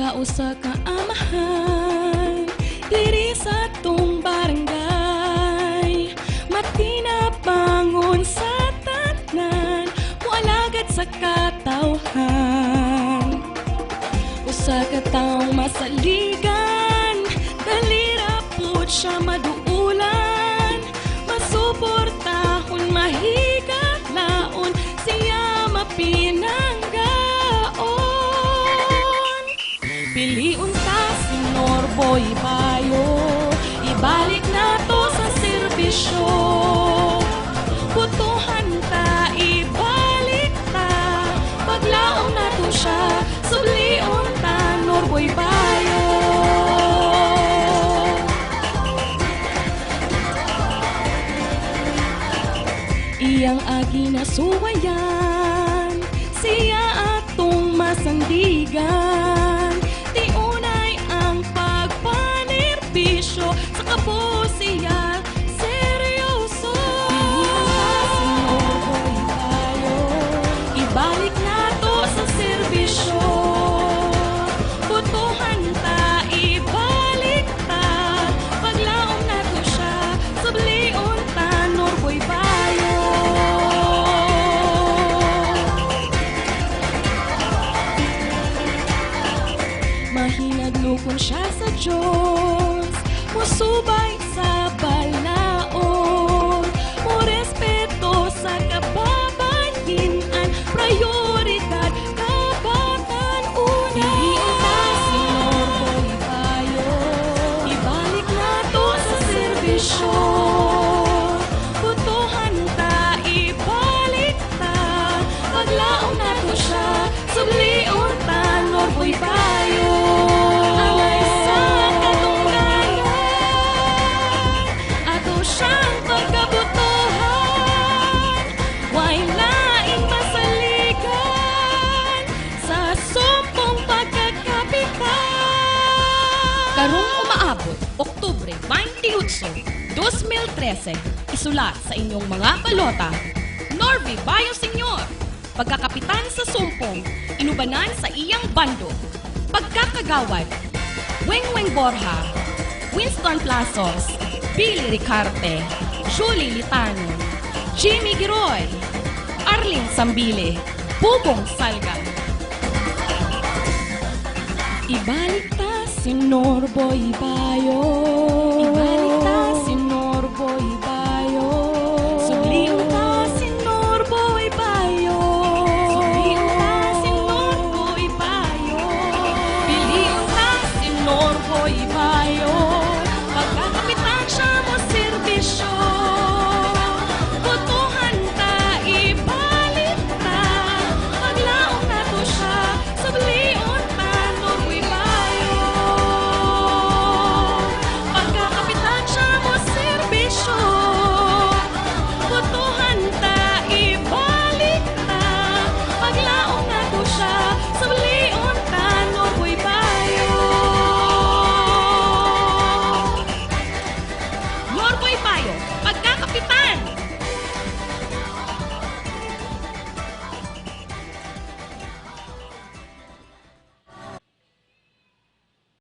Tao sa kaamahan diri sa tong barangay, matinabangon sa tanan, mualagad sa katawhan. Usa ka taong masaligan, dalira pud siya maduulan, masuportahon mahigat laon, siya mapinanggaon. Piliun ta si Norboy Bayo, ibalik na to sa serbisyo. Butuhan ta, ibalik ta, paglaom na to siya, sulion ta Norboy Bayo. Iyang agi na suwayan, siya atong masandigan. Tiunay ang pagpanerbisyo, sa kapo siya seryoso. Ibalik na to sa serbisyo. Butuhan ta, ibalik ta, paglaom na to siya, sublion ta Norboy Bayo. Mahinaglukon siya sa Diyos, musubay sa balaod, murespeto sa kababayinan, prioridad kabatan una. Iinta si Norboy Bayo, ibalik na to sa serbisyo. Butuhan ta, ibalik ta, paglaom na to siya, sublion ta Norboy Bayo. Angay sa katunggayan, ato siyang pagkabutuhan, way laing masaligan, sa sumpong pagkakapitan. Karong umaabot, Oktubre 28, 2013, isulat sa inyong mga balota, Norby Bayo Senyor, pagkakapitan sa sumpong, inubanan sa iyang bando, pagkakagawad, Wengweng Borja, Winston Plazos, Billy Ricarte, Julie Litano, Jimmy Giroy, Arlene Sambile, Bubong Salga. Ibalik ta si Norboy Bayo. Ibalik